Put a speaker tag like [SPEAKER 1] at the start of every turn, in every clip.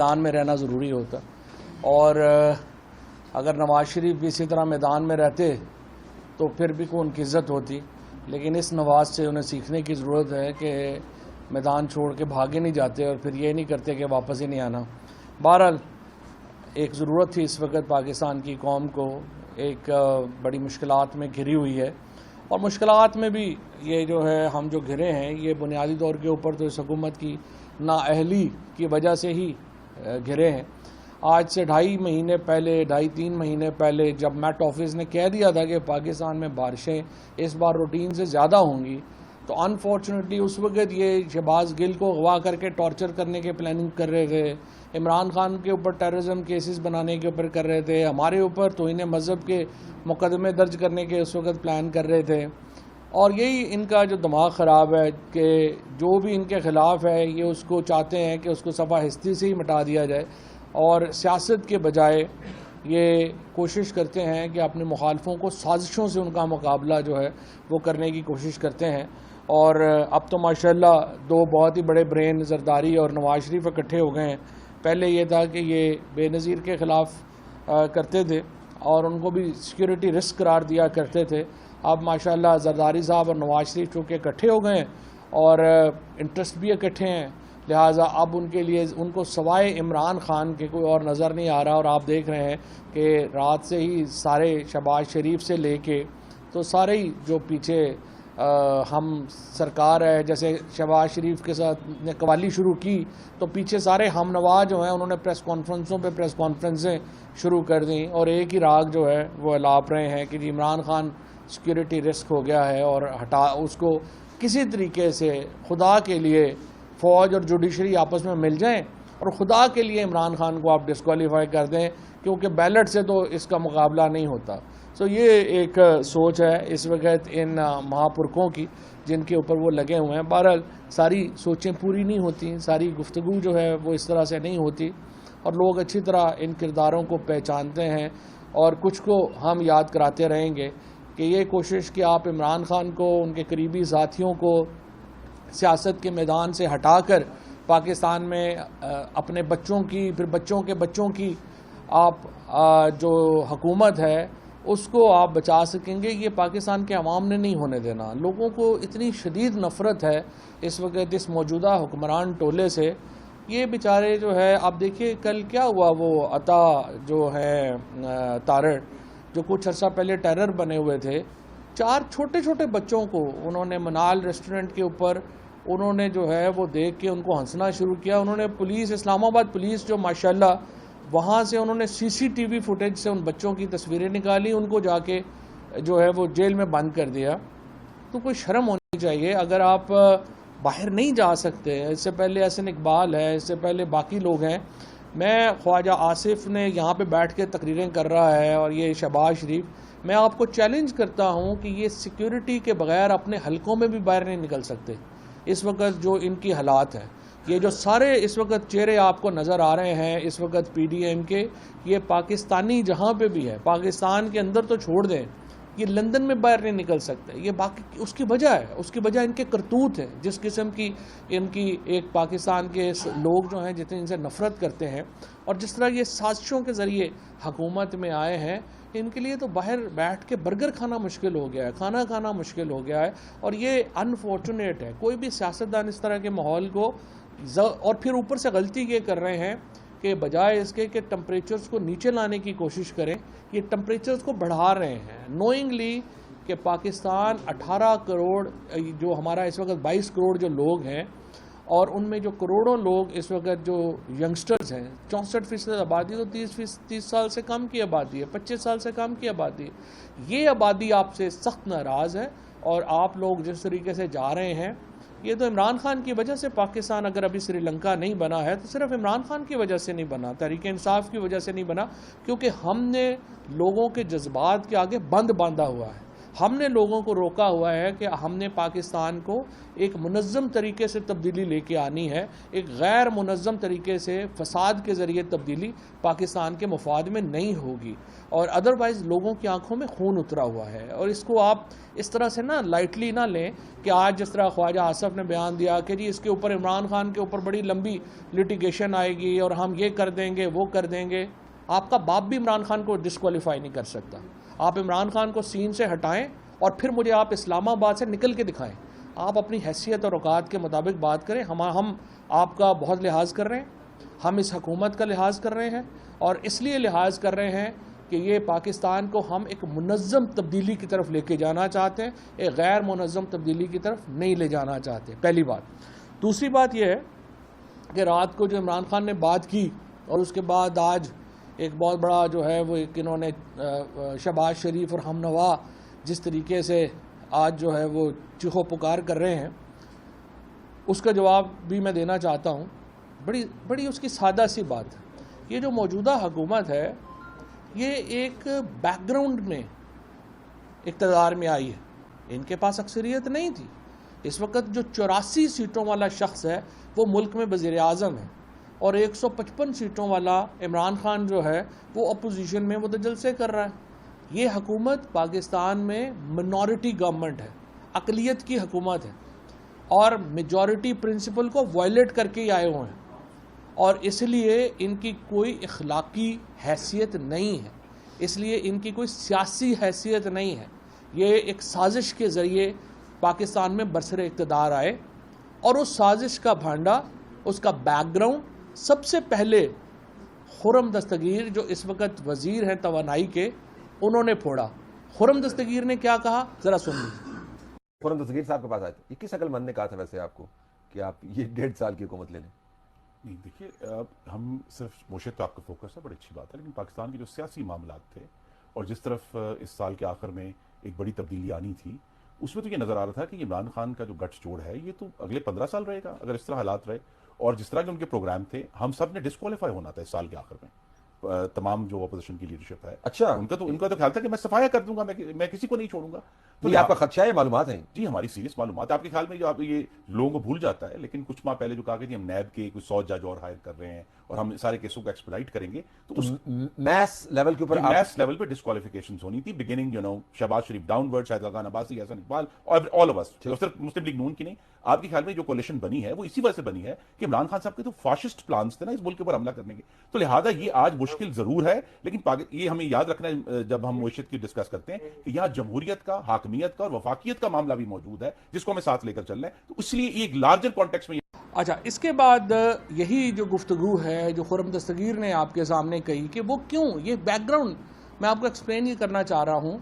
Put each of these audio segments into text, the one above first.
[SPEAKER 1] میدان میں رہنا ضروری ہوتا اور اگر نواز شریف بھی اسی طرح میدان میں رہتے تو پھر بھی ان کی عزت ہوتی، لیکن اس نواز سے انہیں سیکھنے کی ضرورت ہے کہ میدان چھوڑ کے بھاگے نہیں جاتے اور پھر یہ نہیں کرتے کہ واپس ہی نہیں آنا۔ بہرحال ایک ضرورت تھی اس وقت پاکستان کی قوم کو، ایک بڑی مشکلات میں گھری ہوئی ہے، اور مشکلات میں بھی یہ جو ہے ہم جو گھرے ہیں یہ بنیادی طور کے اوپر تو اس حکومت کی نااہلی کی وجہ سے ہی گھرے ہیں۔ آج سے 2.5 مہینے پہلے جب میٹ آفس نے کہہ دیا تھا کہ پاکستان میں بارشیں اس بار روٹین سے زیادہ ہوں گی، تو انفارچونیٹلی اس وقت یہ شہباز گل کو اغوا کر کے ٹارچر کرنے کے پلاننگ کر رہے تھے، عمران خان کے اوپر ٹیررزم کیسز بنانے کے اوپر کر رہے تھے، ہمارے اوپر توہین مذہب کے مقدمے درج کرنے کے اس وقت پلان کر رہے تھے، اور یہی ان کا جو دماغ خراب ہے کہ جو بھی ان کے خلاف ہے یہ اس کو چاہتے ہیں کہ اس کو صفحہ ہستی سے ہی مٹا دیا جائے، اور سیاست کے بجائے یہ کوشش کرتے ہیں کہ اپنے مخالفوں کو سازشوں سے ان کا مقابلہ جو ہے وہ کرنے کی کوشش کرتے ہیں۔ اور اب تو ماشاءاللہ دو بہت ہی بڑے برین زرداری اور نواز شریف اکٹھے ہو گئے ہیں۔ پہلے یہ تھا کہ یہ بے نظیر کے خلاف کرتے تھے اور ان کو بھی سیکیورٹی رسک قرار دیا کرتے تھے، اب ماشاءاللہ زرداری صاحب اور نواز شریف چونکہ اکٹھے ہو گئے ہیں اور انٹرسٹ بھی اکٹھے ہیں، لہٰذا اب ان کے لیے ان کو سوائے عمران خان کے کوئی اور نظر نہیں آ رہا، اور آپ دیکھ رہے ہیں کہ رات سے ہی سارے شہباز شریف سے لے کے تو سارے ہی جو پیچھے ہم سرکار ہے، جیسے شہباز شریف کے ساتھ نے قوالی شروع کی تو پیچھے سارے ہم نوا جو ہیں انہوں نے پریس کانفرنسوں پہ پریس کانفرنسیں شروع کر دیں، اور ایک ہی راگ جو ہے وہ الاپ رہے ہیں کہ جی عمران خان سیکیورٹی رسک ہو گیا ہے، اور اس کو کسی طریقے سے خدا کے لیے فوج اور جوڈیشری آپس میں مل جائیں اور خدا کے لیے عمران خان کو آپ ڈسکوالیفائی کر دیں، کیونکہ بیلٹ سے تو اس کا مقابلہ نہیں ہوتا۔ سو یہ ایک سوچ ہے اس وقت ان مہاپرکھوں کی جن کے اوپر وہ لگے ہوئے ہیں۔ بہرحال ساری سوچیں پوری نہیں ہوتی، ساری گفتگو جو ہے وہ اس طرح سے نہیں ہوتی، اور لوگ اچھی طرح ان کرداروں کو پہچانتے ہیں، اور کچھ کو ہم یاد کراتے رہیں گے کہ یہ کوشش کہ آپ عمران خان کو، ان کے قریبی ساتھیوں کو سیاست کے میدان سے ہٹا کر پاکستان میں اپنے بچوں کی، پھر بچوں کے بچوں کی آپ جو حکومت ہے اس کو آپ بچا سکیں گے، یہ پاکستان کے عوام نے نہیں ہونے دینا۔ لوگوں کو اتنی شدید نفرت ہے اس وقت اس موجودہ حکمران ٹولے سے، یہ بیچارے جو ہے آپ دیکھیے کل کیا ہوا، وہ عطا جو ہے تارڑ جو کچھ عرصہ پہلے ٹیرر بنے ہوئے تھے، 4 چھوٹے چھوٹے بچوں کو انہوں نے منال ریسٹورنٹ کے اوپر انہوں نے جو ہے وہ دیکھ کے ان کو ہنسنا شروع کیا۔ انہوں نے پولیس، اسلام آباد پولیس جو ماشاءاللہ وہاں سے انہوں نے CCTV فوٹیج سے ان بچوں کی تصویریں نکالی، ان کو جا کے جو ہے وہ جیل میں بند کر دیا۔ تو کوئی شرم ہونی چاہیے، اگر آپ باہر نہیں جا سکتے، اس سے پہلے احسن اقبال ہے، اس سے پہلے باقی لوگ ہیں، میں خواجہ آصف نے یہاں پہ بیٹھ کے تقریریں کر رہا ہے، اور یہ شہباز شریف، میں آپ کو چیلنج کرتا ہوں کہ یہ سیکیورٹی کے بغیر اپنے حلقوں میں بھی باہر نہیں نکل سکتے اس وقت جو ان کی حالات ہیں۔ یہ جو سارے اس وقت چہرے آپ کو نظر آ رہے ہیں اس وقت PDM کے، یہ پاکستانی جہاں پہ بھی ہے، پاکستان کے اندر تو چھوڑ دیں، یہ لندن میں باہر نہیں نکل سکتے۔ یہ باقی اس کی وجہ ہے، اس کی وجہ ان کے کرتوت ہے، جس قسم کی ان کی ایک پاکستان کے لوگ جو ہیں جتنے ان سے نفرت کرتے ہیں، اور جس طرح یہ سازشوں کے ذریعے حکومت میں آئے ہیں، ان کے لیے تو باہر بیٹھ کے برگر کھانا مشکل ہو گیا ہے، کھانا کھانا مشکل ہو گیا ہے، اور یہ انفارچونیٹ ہے۔ کوئی بھی سیاستدان اس طرح کے ماحول کو، اور پھر اوپر سے غلطی یہ کر رہے ہیں کہ بجائے اس کے کہ ٹمپریچرز کو نیچے لانے کی کوشش کریں، یہ ٹمپریچرز کو بڑھا رہے ہیں نوئنگلی، کہ پاکستان 18 کروڑ جو ہمارا اس وقت 22 کروڑ جو لوگ ہیں، اور ان میں جو کروڑوں لوگ اس وقت جو ینگسٹرز ہیں، 64% آبادی تو 30 سال سے کم کی آبادی ہے، 25 سال سے کم کی آبادی ہے۔ یہ آبادی آپ سے سخت ناراض ہے، اور آپ لوگ جس طریقے سے جا رہے ہیں، یہ تو عمران خان کی وجہ سے پاکستان اگر ابھی سری لنکا نہیں بنا ہے تو صرف عمران خان کی وجہ سے نہیں بنا، تحریک انصاف کی وجہ سے نہیں بنا، کیونکہ ہم نے لوگوں کے جذبات کے آگے بند باندھا ہوا ہے۔ ہم نے لوگوں کو روکا ہوا ہے کہ ہم نے پاکستان کو ایک منظم طریقے سے تبدیلی لے کے آنی ہے. ایک غیر منظم طریقے سے فساد کے ذریعے تبدیلی پاکستان کے مفاد میں نہیں ہوگی, اور ادروائز لوگوں کی آنکھوں میں خون اترا ہوا ہے. اور اس کو آپ اس طرح سے نا لائٹلی نہ لیں کہ آج جس طرح خواجہ آصف نے بیان دیا کہ جی اس کے اوپر عمران خان کے اوپر بڑی لمبی لٹیگیشن آئے گی اور ہم یہ کر دیں گے وہ کر دیں گے. آپ کا باپ بھی عمران خان کو ڈسکوالیفائی نہیں کر سکتا. آپ عمران خان کو سین سے ہٹائیں اور پھر مجھے آپ اسلام آباد سے نکل کے دکھائیں. آپ اپنی حیثیت اور اوقات کے مطابق بات کریں. ہم آپ کا بہت لحاظ کر رہے ہیں, ہم اس حکومت کا لحاظ کر رہے ہیں, اور اس لیے لحاظ کر رہے ہیں کہ یہ پاکستان کو ہم ایک منظم تبدیلی کی طرف لے کے جانا چاہتے ہیں, ایک غیر منظم تبدیلی کی طرف نہیں لے جانا چاہتے. پہلی بات. دوسری بات یہ ہے کہ رات کو جو عمران خان نے بات کی اور اس کے بعد آج ایک بہت بڑا جو ہے وہ ایک انہوں نے شہباز شریف اور ہم نوا جس طریقے سے آج جو ہے وہ چیخو پکار کر رہے ہیں, اس کا جواب بھی میں دینا چاہتا ہوں. بڑی اس کی سادہ سی بات ہے. یہ جو موجودہ حکومت ہے یہ ایک بیک گراؤنڈ میں اقتدار میں آئی ہے. ان کے پاس اکثریت نہیں تھی. اس وقت جو 84 سیٹوں والا شخص ہے وہ ملک میں وزیر اعظم ہے, اور 155 سیٹوں والا عمران خان جو ہے وہ اپوزیشن میں متجلسے کر رہا ہے. یہ حکومت پاکستان میں منورٹی گورنمنٹ ہے, اقلیت کی حکومت ہے, اور میجورٹی پرنسپل کو وائلیٹ کر کے ہی آئے ہوئے ہیں, اور اس لیے ان کی کوئی اخلاقی حیثیت نہیں ہے, اس لیے ان کی کوئی سیاسی حیثیت نہیں ہے. یہ ایک سازش کے ذریعے پاکستان میں برسر اقتدار آئے, اور اس سازش کا بھانڈا, اس کا بیک گراؤنڈ سب سے پہلے خرم دستگیر جو اس وقت وزیر ہیں توانائی کے, انہوں نے پھوڑا. خرم دستگیر نے کیا کہا ذرا سن لیجیے.
[SPEAKER 2] خرم دستگیر صاحب کے پاس آئے تھے, 21 عقل مند نے کہا تھا ویسے آپ کو کہ آپ یہ 1.5 سال کی حکومت لے لیں.
[SPEAKER 3] نہیں دیکھیے, ہم صرف معیشت پہ آپ کا فوکس ہے, بڑی اچھی بات ہے, لیکن پاکستان کے جو سیاسی معاملات تھے اور جس طرف اس سال کے آخر میں ایک بڑی تبدیلی آنی تھی, اس میں تو یہ نظر آ رہا تھا کہ عمران خان کا جو گٹھ جوڑ ہے یہ تو اگلے 15 سال رہے گا اگر اس طرح حالات رہے. اور جس طرح کے ان کے پروگرام تھے, ہم سب نے ڈسکوالیفائی ہونا تھا اس سال کے آخر میں. تمام جو اپوزیشن کی لیڈرشپ ہے,
[SPEAKER 2] اچھا,
[SPEAKER 3] ان کا تو خیال تھا کہ میں صفایا کر دوں گا, میں کسی کو نہیں چھوڑوں گا.
[SPEAKER 2] تو یہ آپ کا خدشہ ہے, معلومات ہیں
[SPEAKER 3] جی ہماری سیریس معلومات. آپ کے خیال میں جو آپ یہ لوگوں کو بھول جاتا ہے, لیکن کچھ ماہ پہلے جو کہا کہ ہم نیب کے کچھ 100 جج اور ہائر کر رہے ہیں اور ہم سارے کیسوں کو ایکسپلائٹ کریں گے, تو اس
[SPEAKER 2] میس لیول کے اوپر
[SPEAKER 3] میس لیول پہ ڈسکوالیفیکیشنز ہونی تھی. بگننگ شہباز شریف ڈاؤن ورڈ, شاہد خان عباسی, حسن اقبال, اور آل آف اس, صرف مسلم لیگ نون کی نہیں. آپ کے خیال میں جو کولیشن بنی ہے وہ اسی وجہ سے بنی ہے کہ عمران خان صاحب کے تو فاشسٹ پلانز تھے نا اس ملک کے اوپر حملہ کرنے کے. تو لہٰذا یہ آج مشکل ضرور ہے, لیکن یہ ہمیں یاد رکھنا ہے جب ہم معیشت کی ڈسکس کرتے ہیں کہ یہاں جمہوریت کا, حاکمیت کا اور وفاقیت کا معاملہ بھی موجود ہے جس کو ہمیں ساتھ لے کر چلنا ہے. تو اس لیے ایک لارجر کانٹیکس میں.
[SPEAKER 1] اچھا, اس کے بعد یہی جو گفتگو ہے جو خرم دستگیر نے آپ کے سامنے کہی کہ وہ کیوں, یہ بیک گراؤنڈ میں آپ کو ایکسپلین یہ کرنا چاہ رہا ہوں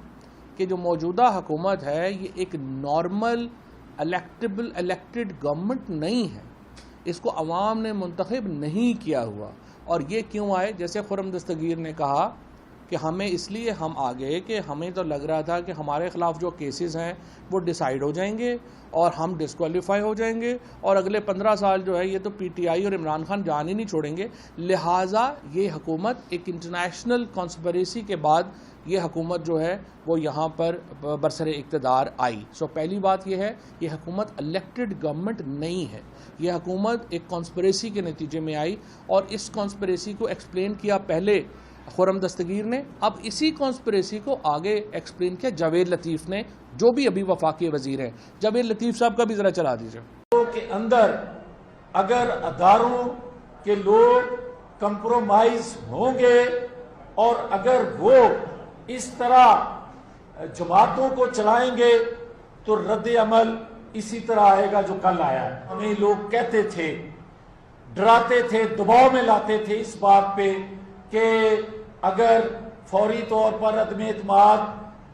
[SPEAKER 1] کہ جو موجودہ حکومت ہے یہ ایک نارمل الیکٹڈ گورنمنٹ نہیں ہے. اس کو عوام نے منتخب نہیں کیا ہوا. اور یہ کیوں آئے, جیسے خرم دستگیر نے کہا کہ ہمیں اس لیے ہم آگے کہ ہمیں تو لگ رہا تھا کہ ہمارے خلاف جو کیسز ہیں وہ ڈیسائیڈ ہو جائیں گے اور ہم ڈسکوالیفائی ہو جائیں گے, اور اگلے 15 سال جو ہے یہ تو پی ٹی آئی اور عمران خان جان ہی نہیں چھوڑیں گے. لہٰذا یہ حکومت ایک انٹرنیشنل کانسپریسی کے بعد یہ حکومت جو ہے وہ یہاں پر برسر اقتدار آئی. پہلی بات یہ ہے, یہ حکومت الیکٹڈ گورنمنٹ نہیں ہے, یہ حکومت ایک کانسپریسی کے نتیجے میں آئی, اور اس کانسپریسی کو ایکسپلین کیا پہلے خرم دستگیر نے, اب اسی کانسپریسی کو آگے ایکسپلین کیا جاوید لطیف نے جو بھی ابھی وفاقی وزیر ہیں. جاوید لطیف صاحب کا بھی ذرا چلا دیجیے.
[SPEAKER 4] کے اندر اگر اداروں کے لوگ کمپرومائز ہوں گے اور اگر وہ اس طرح جماعتوں کو چلائیں گے تو رد عمل اسی طرح آئے گا جو کل آیا ہے. ہمیں لوگ کہتے تھے, ڈراتے تھے, دباؤ میں لاتے تھے اس بات پہ کہ اگر فوری طور پر عدم اعتماد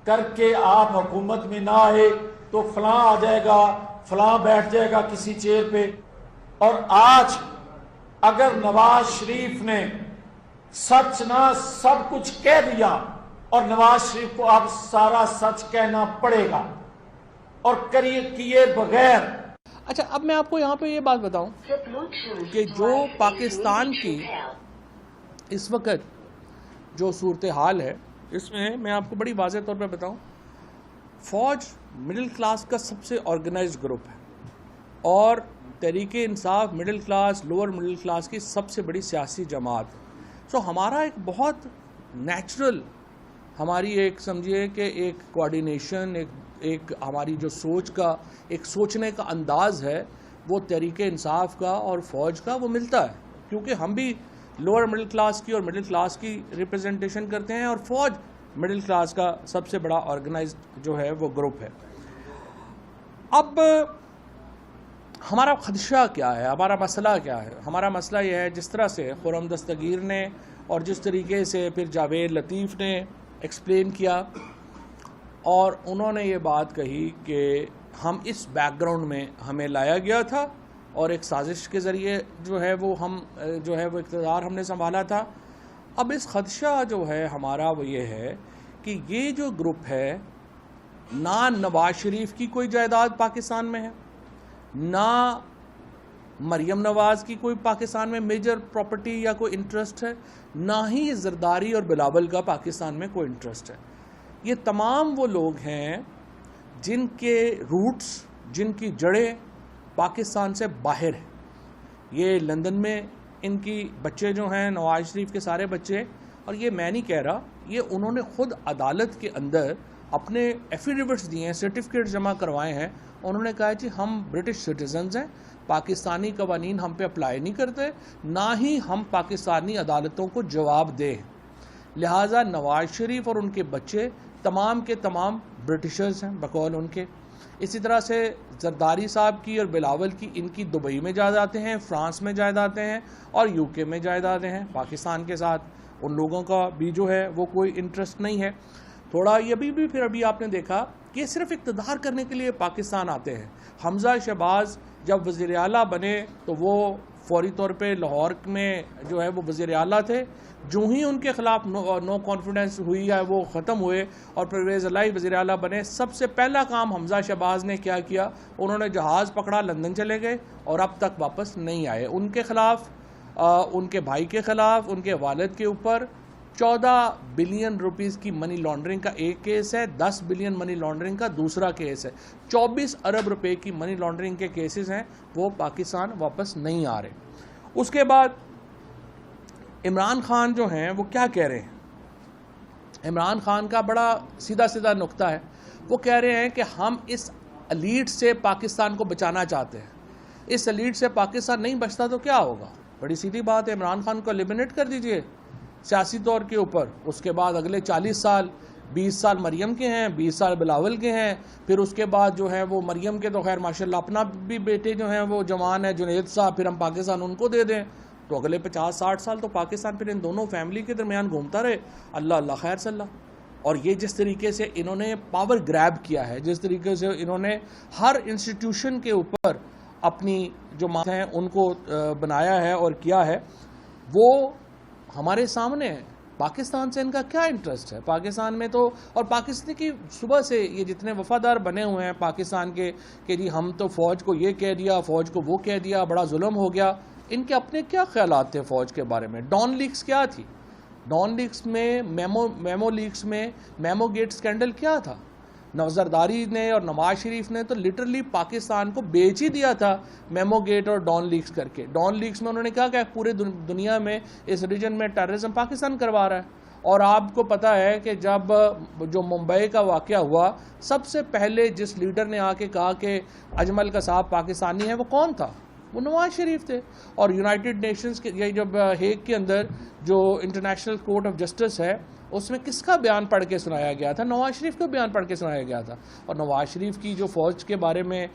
[SPEAKER 4] کر کے آپ حکومت میں نہ آئے تو فلاں آ جائے گا, فلاں بیٹھ جائے گا کسی چیئر پہ. اور آج اگر نواز شریف نے سچ نہ سب کچھ کہہ دیا, اور نواز شریف کو اب سارا سچ کہنا پڑے گا اور کیے بغیر.
[SPEAKER 1] اچھا, اب میں آپ کو یہاں پہ یہ بات بتاؤں کہ جو پاکستان کی اس وقت جو صورتحال ہے, اس میں میں آپ کو بڑی واضح طور پہ بتاؤں, فوج مڈل کلاس کا سب سے آرگنائزڈ گروپ ہے اور Tehreek Insaf middle class lower middle class کی سب سے بڑی سیاسی جماعت ہے. سو ہمارا ایک بہت نیچرل ہماری ایک سمجھیے کہ ایک کوآرڈینیشن ایک ہماری جو سوچ کا ایک سوچنے کا انداز ہے وہ تحریک انصاف کا اور فوج کا وہ ملتا ہے, کیونکہ ہم بھی لوور مڈل کلاس کی اور مڈل کلاس کی ریپرزنٹیشن کرتے ہیں اور فوج مڈل کلاس کا سب سے بڑا آرگنائزڈ جو ہے وہ گروپ ہے. اب ہمارا خدشہ کیا ہے, ہمارا مسئلہ کیا ہے؟ ہمارا مسئلہ یہ ہے جس طرح سے خرم دستگیر نے اور جس طریقے سے پھر جاوید لطیف نے ایکسپلین کیا اور انہوں نے یہ بات کہی کہ ہم اس بیک گراؤنڈ میں ہمیں لایا گیا تھا اور ایک سازش کے ذریعے جو ہے وہ ہم جو ہے وہ اقتدار ہم نے سنبھالا تھا. اب اس خدشہ جو ہے ہمارا وہ یہ ہے کہ یہ جو گروپ ہے نہ نواز شریف کی کوئی جائیداد پاکستان میں ہے, نہ مریم نواز کی کوئی پاکستان میں میجر پراپرٹی یا کوئی انٹرسٹ ہے, نہ ہی زرداری اور بلاول کا پاکستان میں کوئی انٹرسٹ ہے. یہ تمام وہ لوگ ہیں جن کے روٹس جن کی جڑیں پاکستان سے باہر ہیں. یہ لندن میں ان کی بچے جو ہیں نواز شریف کے سارے بچے, اور یہ میں نہیں کہہ رہا, یہ انہوں نے خود عدالت کے اندر اپنے ایفیڈیوٹس دیے ہیں, سرٹیفکیٹ جمع کروائے ہیں. انہوں نے کہا کہ ہم برٹش سٹیزنز ہیں, پاکستانی قوانین ہم پہ اپلائی نہیں کرتے, نہ ہی ہم پاکستانی عدالتوں کو جواب دیں. لہٰذا نواز شریف اور ان کے بچے تمام کے تمام برٹشرز ہیں بقول ان کے. اسی طرح سے زرداری صاحب کی اور بلاول کی ان کی دبئی میں جائیدادیں ہیں, فرانس میں جائیدادیں ہیں اور یو کے میں جائیدادیں ہیں. پاکستان کے ساتھ ان لوگوں کا بھی جو ہے وہ کوئی انٹرسٹ نہیں ہے. تھوڑا یہ بھی پھر ابھی آپ نے دیکھا کہ یہ صرف اقتدار کرنے کے لیے پاکستان آتے ہیں. حمزہ شہباز جب وزیر اعلیٰ بنے تو وہ فوری طور پہ لاہور میں جو ہے وہ وزیر اعلیٰ تھے. جو ہی ان کے خلاف نو کانفیڈنس ہوئی ہے وہ ختم ہوئے اور پرویز الہی وزیر اعلیٰ بنے. سب سے پہلا کام حمزہ شہباز نے کیا کیا, انہوں نے جہاز پکڑا, لندن چلے گئے اور اب تک واپس نہیں آئے. ان کے خلاف ان کے بھائی کے خلاف ان کے والد کے اوپر 14 بلین روپیز کی منی لانڈرنگ کا ایک کیس ہے, 10 بلین منی لانڈرنگ کا دوسرا کیس ہے, 24 ارب روپے کی منی لانڈرنگ کے کیسز ہیں, وہ پاکستان واپس نہیں آ رہے. اس کے بعد عمران خان جو ہیں وہ کیا کہہ رہے ہیں؟ عمران خان کا بڑا سیدھا نقطہ ہے. وہ کہہ رہے ہیں کہ ہم اس ایلیٹ سے پاکستان کو بچانا چاہتے ہیں. اس ایلیٹ سے پاکستان نہیں بچتا تو کیا ہوگا؟ بڑی سیدھی بات ہے, عمران خان کو ایلیمنیٹ کر دیجئے سیاسی طور کے اوپر. اس کے بعد اگلے 40 سال 20 سال مریم کے ہیں, 20 سال بلاول کے ہیں, پھر اس کے بعد جو ہے وہ مریم کے تو خیر ماشاءاللہ اپنا بھی بیٹے جو ہیں وہ جوان ہے, جنید صاحب, پھر ہم پاکستان ان کو دے دیں تو اگلے 50-60 سال تو پاکستان پھر ان دونوں فیملی کے درمیان گھومتا رہے. اللہ خیر صلی اللہ. اور یہ جس طریقے سے انہوں نے پاور گریب کیا ہے, جس طریقے سے انہوں نے ہر انسٹیٹیوشن کے اوپر اپنی جو مات ہیں ان کو بنایا ہے اور کیا ہے, وہ ہمارے سامنے ہے. پاکستان سے ان کا کیا انٹرسٹ ہے پاکستان میں؟ تو اور پاکستان کی صبح سے یہ جتنے وفادار بنے ہوئے ہیں پاکستان کے کہ جی ہم تو فوج کو یہ کہہ دیا, فوج کو وہ کہہ دیا, بڑا ظلم ہو گیا. ان کے اپنے کیا خیالات تھے فوج کے بارے میں؟ ڈان لیکس کیا تھی؟ ڈان لیکس میں میمو لیکس میں میمو گیٹ سکینڈل کیا تھا؟ زرداری نے اور نواز شریف نے تو لٹرلی پاکستان کو بیچ ہی دیا تھا میمو گیٹ اور ڈان لیکس کر کے. ڈان لیکس میں انہوں نے کہا کہ پورے دنیا میں اس ریجن میں ٹیررزم پاکستان کروا رہا ہے. اور آپ کو پتا ہے کہ جب جو ممبئی کا واقعہ ہوا, سب سے پہلے جس لیڈر نے آ کے کہا کہ اجمل قصاب پاکستانی ہے, وہ کون تھا؟ وہ نواز شریف تھے. اور یونائٹڈ نیشنز کے یہ جب ہیگ کے اندر جو انٹرنیشنل کورٹ آف جسٹس ہے, اس میں کس کا بیان پڑھ کے سنایا گیا تھا؟ نواز شریف کا بیان پڑھ کے سنایا گیا تھا. اور نواز شریف کی جو فوج کے بارے میں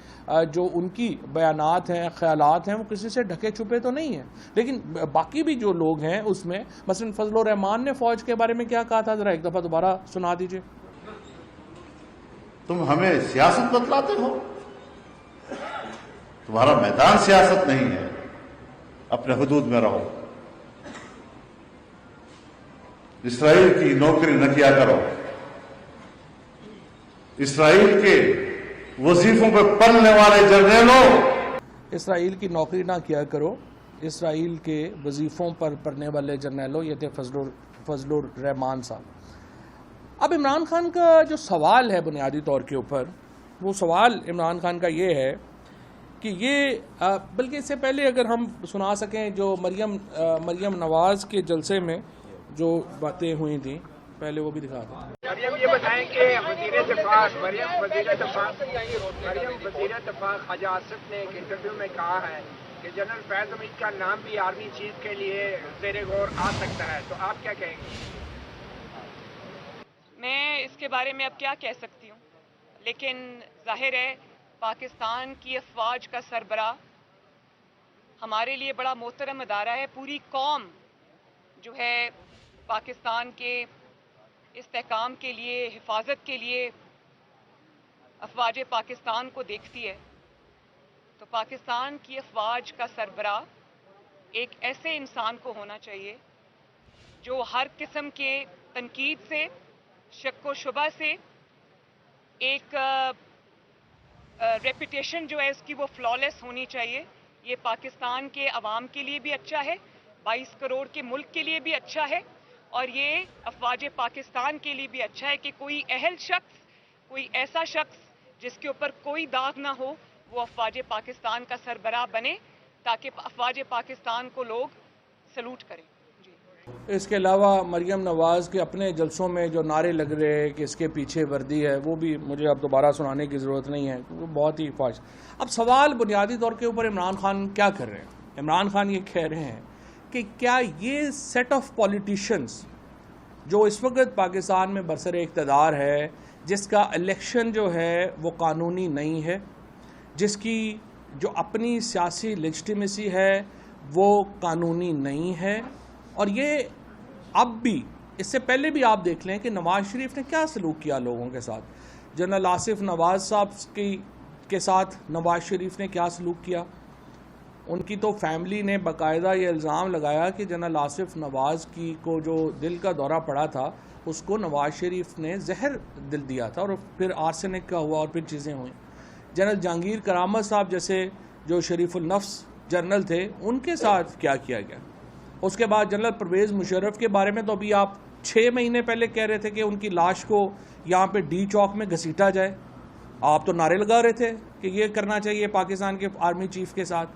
[SPEAKER 1] جو ان کی بیانات ہیں, خیالات ہیں, وہ کسی سے ڈھکے چھپے تو نہیں ہیں. لیکن باقی بھی جو لوگ ہیں اس میں, مثلا فضل الرحمان نے فوج کے بارے میں کیا کہا تھا, ذرا ایک دفعہ دوبارہ سنا دیجئے.
[SPEAKER 5] تم ہمیں سیاست بتلاتے ہو, تمہارا میدان سیاست نہیں ہے, اپنے حدود میں رہو. اسرائیل کی نوکری نہ کیا کرو, اسرائیل کے وظیفوں پہ پڑھنے والے جرنیلوں.
[SPEAKER 1] اسرائیل کی نوکری نہ کیا کرو, اسرائیل کے وظیفوں پر پڑھنے والے جرنیلوں. یہ تھے فضل الرحمان صاحب. اب عمران خان کا جو سوال ہے بنیادی طور کے اوپر، وہ سوال عمران خان کا یہ ہے کہ یہ بلکہ اس سے پہلے اگر ہم سنا سکیں جو مریم نواز کے جلسے میں جو باتیں ہوئی تھیں، پہلے وہ بھی دکھا دیں۔
[SPEAKER 6] مریم یہ بتائیں کہ وزیر دفاع خواجہ آصف نے ایک انٹرویو میں کہا ہے کہ جنرل فیض حمید کا نام بھی آرمی چیف کے لیے زیر غور آ سکتا ہے، تو آپ کیا کہیں گے؟
[SPEAKER 7] میں اس کے بارے میں اب کیا کہہ سکتی ہوں، لیکن ظاہر ہے پاکستان کی افواج کا سربراہ ہمارے لیے بڑا محترم ادارہ ہے۔ پوری قوم جو ہے پاکستان کے استحکام کے لیے، حفاظت کے لیے افواج پاکستان کو دیکھتی ہے، تو پاکستان کی افواج کا سربراہ ایک ایسے انسان کو ہونا چاہیے جو ہر قسم کے تنقید سے، شک و شبہ سے، ایک ریپوٹیشن جو ہے اس کی وہ فلالیس ہونی چاہیے۔ یہ پاکستان کے عوام کے لیے بھی اچھا ہے، 22 کروڑ کے ملک کے لیے بھی اچھا ہے، اور یہ افواج پاکستان کے لیے بھی اچھا ہے کہ کوئی اہل شخص، کوئی ایسا شخص جس کے اوپر کوئی داغ نہ ہو، وہ افواج پاکستان کا سربراہ بنے تاکہ افواج پاکستان کو لوگ سلوٹ کریں۔
[SPEAKER 1] اس کے علاوہ مریم نواز کے اپنے جلسوں میں جو نعرے لگ رہے ہیں کہ اس کے پیچھے وردی ہے، وہ بھی مجھے اب دوبارہ سنانے کی ضرورت نہیں ہے، وہ بہت ہی فاش۔ اب سوال بنیادی طور کے اوپر عمران خان کیا کر رہے ہیں؟ عمران خان یہ کہہ رہے ہیں کہ کیا یہ سیٹ آف پولیٹیشنز جو اس وقت پاکستان میں برسر اقتدار ہے، جس کا الیکشن جو ہے وہ قانونی نہیں ہے، جس کی جو اپنی سیاسی لیجٹیمیسی ہے وہ قانونی نہیں ہے، اور یہ اب بھی، اس سے پہلے بھی آپ دیکھ لیں کہ نواز شریف نے کیا سلوک کیا لوگوں کے ساتھ، جنرل آصف نواز صاحب کے ساتھ نواز شریف نے کیا سلوک کیا۔ ان کی تو فیملی نے باقاعدہ یہ الزام لگایا کہ جنرل آصف نواز کو جو دل کا دورہ پڑا تھا اس کو نواز شریف نے زہر دل دیا تھا، اور پھر آرسینک کا ہوا اور پھر چیزیں ہوئیں۔ جنرل جہانگیر کرامت صاحب جیسے جو شریف النفس جنرل تھے، ان کے ساتھ کیا کیا گیا۔ اس کے بعد جنرل پرویز مشرف کے بارے میں تو ابھی آپ 6 مہینے پہلے کہہ رہے تھے کہ ان کی لاش کو یہاں پہ ڈی چوک میں گھسیٹا جائے، آپ تو نعرے لگا رہے تھے کہ یہ کرنا چاہیے پاکستان کے آرمی چیف کے ساتھ۔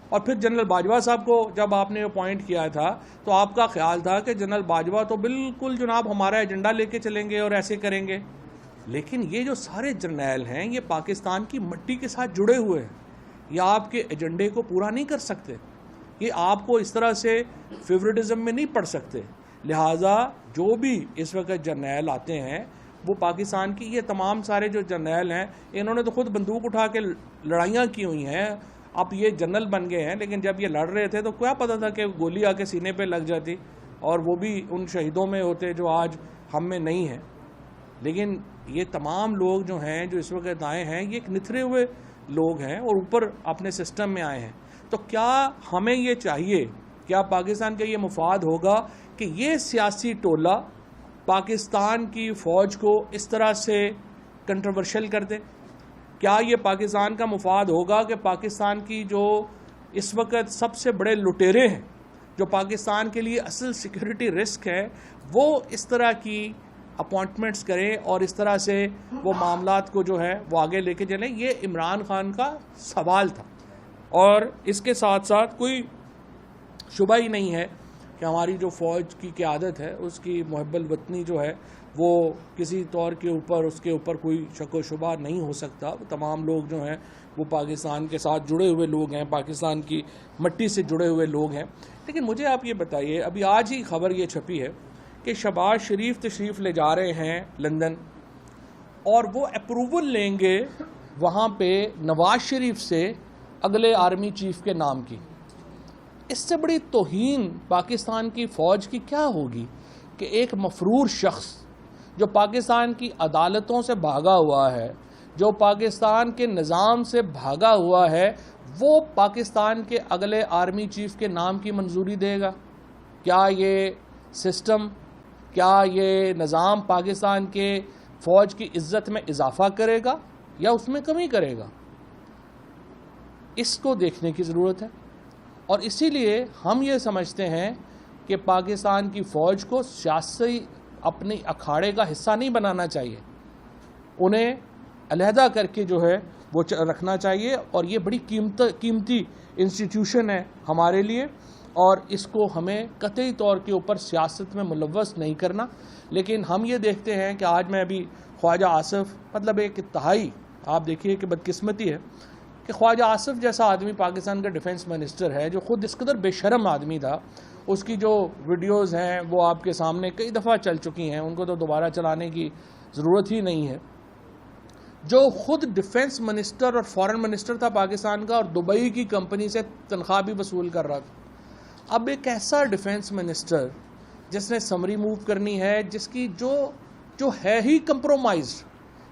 [SPEAKER 1] اور پھر جنرل باجوہ صاحب کو جب آپ نے اپوائنٹ کیا تھا تو آپ کا خیال تھا کہ جنرل باجوہ تو بالکل جناب ہمارا ایجنڈا لے کے چلیں گے اور ایسے کریں گے، لیکن یہ جو سارے جرنیل ہیں یہ پاکستان کی مٹی کے ساتھ جڑے ہوئے ہیں، یہ آپ کے ایجنڈے کو پورا نہیں کر سکتے، یہ آپ کو اس طرح سے فیورٹزم میں نہیں پڑ سکتے۔ لہٰذا جو بھی اس وقت جرنیل آتے ہیں وہ پاکستان کی، یہ تمام سارے جو جرنیل ہیں انہوں نے تو خود بندوق اٹھا کے لڑائیاں کی ہوئی ہیں، اب یہ جنرل بن گئے ہیں، لیکن جب یہ لڑ رہے تھے تو کیا پتہ تھا کہ گولی آ کے سینے پہ لگ جاتی اور وہ بھی ان شہیدوں میں ہوتے جو آج ہم میں نہیں ہیں۔ لیکن یہ تمام لوگ جو ہیں جو اس وقت آئے ہیں یہ ایک نتھرے ہوئے لوگ ہیں اور اوپر اپنے سسٹم میں آئے ہیں، تو کیا ہمیں یہ چاہیے، کیا پاکستان کا یہ مفاد ہوگا کہ یہ سیاسی ٹولہ پاکستان کی فوج کو اس طرح سے کنٹروورشل کر دے؟ کیا یہ پاکستان کا مفاد ہوگا کہ پاکستان کی جو اس وقت سب سے بڑے لٹیرے ہیں، جو پاکستان کے لیے اصل سیکیورٹی رسک ہے، وہ اس طرح کی اپوائنٹمنٹس کریں اور اس طرح سے وہ معاملات کو جو ہے وہ آگے لے کے چلیں؟ یہ عمران خان کا سوال تھا، اور اس کے ساتھ ساتھ کوئی شبہ ہی نہیں ہے کہ ہماری جو فوج کی قیادت ہے اس کی محب الوطنی جو ہے وہ کسی طور کے اوپر اس کے اوپر کوئی شک و شبہ نہیں ہو سکتا۔ تمام لوگ جو ہیں وہ پاکستان کے ساتھ جڑے ہوئے لوگ ہیں، پاکستان کی مٹی سے جڑے ہوئے لوگ ہیں۔ لیکن مجھے آپ یہ بتائیے، ابھی آج ہی خبر یہ چھپی ہے کہ شہباز شریف تشریف لے جا رہے ہیں لندن، اور وہ اپروول لیں گے وہاں پہ نواز شریف سے اگلے آرمی چیف کے نام کی۔ اس سے بڑی توہین پاکستان کی فوج کی کیا ہوگی کہ ایک مفرور شخص جو پاکستان کی عدالتوں سے بھاگا ہوا ہے، جو پاکستان کے نظام سے بھاگا ہوا ہے، وہ پاکستان کے اگلے آرمی چیف کے نام کی منظوری دے گا؟ کیا یہ سسٹم، کیا یہ نظام پاکستان کے فوج کی عزت میں اضافہ کرے گا یا اس میں کمی کرے گا؟ اس کو دیکھنے کی ضرورت ہے، اور اسی لیے ہم یہ سمجھتے ہیں کہ پاکستان کی فوج کو سیاسی اپنے اکھاڑے کا حصہ نہیں بنانا چاہیے, انہیں علیحدہ کر کے جو ہے وہ رکھنا چاہیے. اور یہ بڑی قیمتی انسٹیٹیوشن ہے ہمارے لیے, اور اس کو ہمیں قطعی طور کے اوپر سیاست میں ملوث نہیں کرنا. لیکن ہم یہ دیکھتے ہیں کہ آج میں ابھی خواجہ آصف, مطلب ایک انتہائی آپ دیکھیے کہ بدقسمتی ہے کہ خواجہ آصف جیسا آدمی پاکستان کا ڈیفنس منسٹر ہے, جو خود اس قدر بے شرم آدمی تھا, اس کی جو ویڈیوز ہیں وہ آپ کے سامنے کئی دفعہ چل چکی ہیں, ان کو تو دوبارہ چلانے کی ضرورت ہی نہیں ہے, جو خود ڈیفنس منسٹر اور فارن منسٹر تھا پاکستان کا, اور دبئی کی کمپنی سے تنخواہ بھی وصول کر رہا تھا. اب ایک ایسا ڈیفنس منسٹر جس نے سمری موو کرنی ہے, جس کی جو ہے ہی کمپرومائزڈ,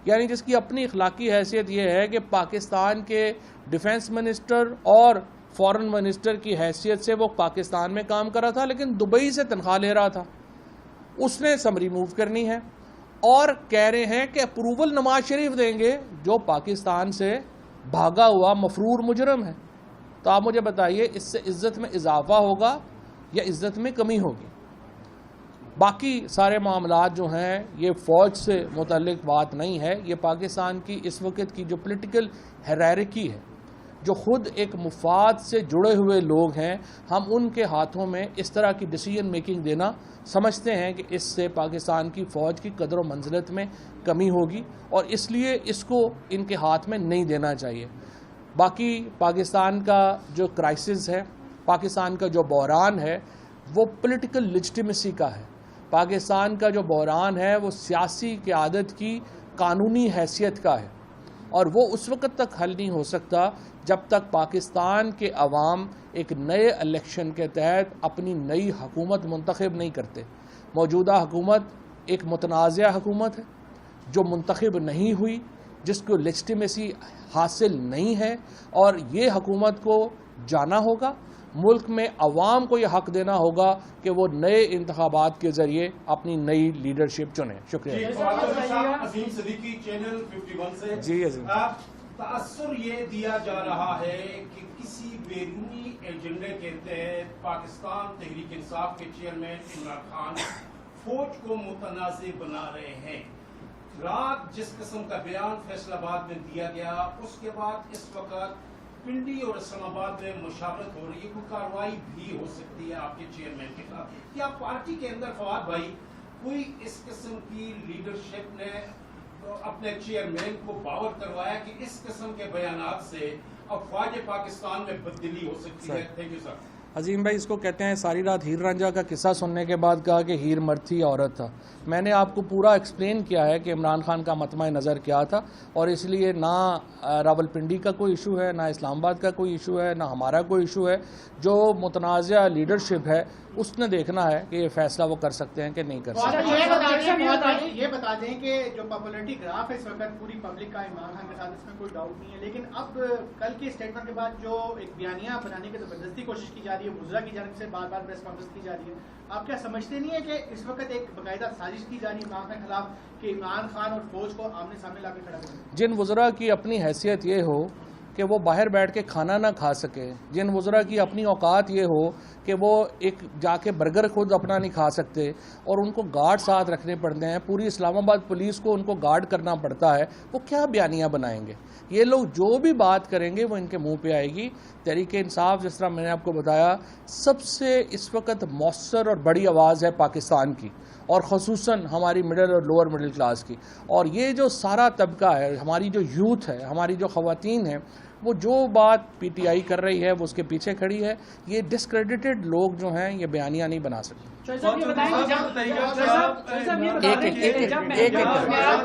[SPEAKER 1] یعنی جس کی اپنی اخلاقی حیثیت یہ ہے کہ پاکستان کے ڈیفنس منسٹر اور فارن منسٹر کی حیثیت سے وہ پاکستان میں کام کر رہا تھا لیکن دبئی سے تنخواہ لے رہا تھا, اس نے سمری موو کرنی ہے اور کہہ رہے ہیں کہ اپروول نواز شریف دیں گے جو پاکستان سے بھاگا ہوا مفرور مجرم ہے. تو آپ مجھے بتائیے اس سے عزت میں اضافہ ہوگا یا عزت میں کمی ہوگی؟ باقی سارے معاملات جو ہیں یہ فوج سے متعلق بات نہیں ہے, یہ پاکستان کی اس وقت کی جو پولیٹیکل ہیرارکی ہے, جو خود ایک مفاد سے جڑے ہوئے لوگ ہیں, ہم ان کے ہاتھوں میں اس طرح کی ڈیسیجن میکنگ دینا سمجھتے ہیں کہ اس سے پاکستان کی فوج کی قدر و منزلت میں کمی ہوگی, اور اس لیے اس کو ان کے ہاتھ میں نہیں دینا چاہیے. باقی پاکستان کا جو کرائسس ہے, پاکستان کا جو بحران ہے, وہ پولیٹیکل لیجٹیمیسی کا ہے. پاکستان کا جو بحران ہے وہ سیاسی قیادت کی قانونی حیثیت کا ہے, اور وہ اس وقت تک حل نہیں ہو سکتا جب تک پاکستان کے عوام ایک نئے الیکشن کے تحت اپنی نئی حکومت منتخب نہیں کرتے. موجودہ حکومت ایک متنازع حکومت ہے جو منتخب نہیں ہوئی, جس کو لیجٹیمیسی حاصل نہیں ہے, اور یہ حکومت کو جانا ہوگا. ملک میں عوام کو یہ حق دینا ہوگا کہ وہ نئے انتخابات کے ذریعے اپنی نئی لیڈرشپ چنیں. شکریہ.
[SPEAKER 8] عظیم صدیقی چینل 51 سے.
[SPEAKER 1] جی عظیم.
[SPEAKER 8] تاثر یہ دیا جا رہا ہے کہ کسی بیرونی ایجنڈے کے تحت پاکستان تحریک انصاف کے چیئرمین عمران خان فوج کو متنازع بنا رہے ہیں. رات جس قسم کا بیان فیصل آباد میں دیا گیا, اس کے بعد اس وقت پنڈی اور اسلام آباد میں مشاورت ہو رہی ہے, کوئی کارروائی بھی ہو سکتی ہے آپ کے چیئرمین کے خلاف. کیا پارٹی کے اندر فواد بھائی کوئی اس قسم کی لیڈرشپ نے اپنے چیئرمین کو باور کروایا کہ اس قسم کے بیانات سے افواج پاکستان میں تبدیلی ہو سکتی ہے؟ Thank you sir.
[SPEAKER 1] عظیم بھائی, اس کو کہتے ہیں ساری رات ہیر رانجھا کا قصہ سننے کے بعد کہا کہ ہیر مرد تھی عورت تھا. میں نے آپ کو پورا ایکسپلین کیا ہے کہ عمران خان کا مطمع نظر کیا تھا, اور اس لیے نہ راول پنڈی کا کوئی ایشو ہے, نہ اسلام آباد کا کوئی ایشو ہے, نہ ہمارا کوئی ایشو ہے. جو متنازع لیڈرشپ ہے اس نے دیکھنا ہے کہ یہ فیصلہ وہ کر سکتے ہیں کہ نہیں کر سکتے.
[SPEAKER 9] یہ بتا دیں کہ جو پاپولرٹی گراف ہے اس وقت پوری پبلک کا عمران خان کے ساتھ, اس میں کوئی ڈاؤٹ نہیں ہے, لیکن اب کل کے اسٹیٹمنٹ کے بعد جو ایک بیانیہ بنانے کی زبردستی کوشش کی جا رہی ہے, وزراء کی جانب سے بار بار پریس کانفرنس کی جا رہی ہے, آپ کیا سمجھتے نہیں ہے کہ اس وقت ایک باقاعدہ سازش کی جا رہی ہے عمران خان کے خلاف کہ عمران خان اور فوج کو آمنے سامنے لا کے کھڑا کریں؟
[SPEAKER 1] جن وزراء کی اپنی حیثیت یہ ہو کہ وہ باہر بیٹھ کے کھانا نہ کھا سکے, جن وزراء کی اپنی اوقات یہ ہو کہ وہ ایک جا کے برگر خود اپنا نہیں کھا سکتے اور ان کو گارڈ ساتھ رکھنے پڑتے ہیں, پوری اسلام آباد پولیس کو ان کو گارڈ کرنا پڑتا ہے, وہ کیا بیانیاں بنائیں گے؟ یہ لوگ جو بھی بات کریں گے وہ ان کے منہ پہ آئے گی. تحریک انصاف جس طرح میں نے آپ کو بتایا سب سے اس وقت مؤثر اور بڑی آواز ہے پاکستان کی, اور خصوصاً ہماری مڈل اور لوور مڈل کلاس کی. اور یہ جو سارا طبقہ ہے, ہماری جو یوتھ ہے, ہماری جو خواتین ہیں, وہ جو بات پی ٹی آئی کر رہی ہے وہ اس کے پیچھے کھڑی ہے. یہ ڈسکریڈیٹڈ لوگ جو ہیں یہ بیانیاں نہیں بنا سکتے.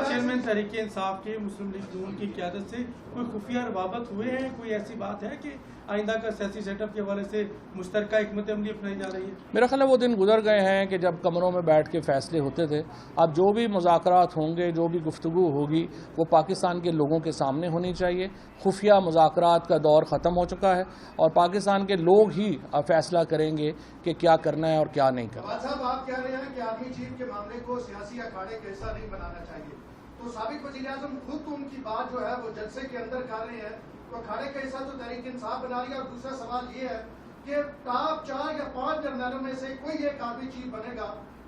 [SPEAKER 10] چیئرمین تحریک انصاف کے مسلم لیگ نون کی قیادت سے کوئی خفیہ روابط ہوئے ہیں؟ کوئی ایسی بات ہے کہ آئندہ کا سیاسی سیٹ اپ کے حوالے سے مشترکہ حکمت عملی اپنائی جا رہی ہے؟
[SPEAKER 1] میرا خیال ہے وہ دن گزر گئے ہیں کہ جب کمروں میں بیٹھ کے فیصلے ہوتے تھے. اب جو بھی مذاکرات ہوں گے, جو بھی گفتگو ہوگی, وہ پاکستان کے لوگوں کے سامنے ہونی چاہیے. خفیہ مذاکرات کا دور ختم ہو چکا ہے اور پاکستان کے لوگ ہی فیصلہ کریں گے کہ کیا کرنا ہے اور کیا نہیں کرنا.
[SPEAKER 11] صاحب آپ کہہ رہے ہیں کہ آرمی چیف کے معاملے کو سیاسی اکھاڑے کا حصہ نہیں بنانا چاہیے, تو سابق وزیر اعظم خود تو ان کی بات جو ہے وہ جلسے کے اندر کر رہے ہیں, تو اکھاڑے کا حصہ تو تحریک انصاف بنا رہی ہے. اور دوسرا سوال یہ ہے کہ ٹاپ 4 یا 5 جرنیلوں میں سے کوئی ایک آرمی چیف بنے گا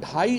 [SPEAKER 12] 2.5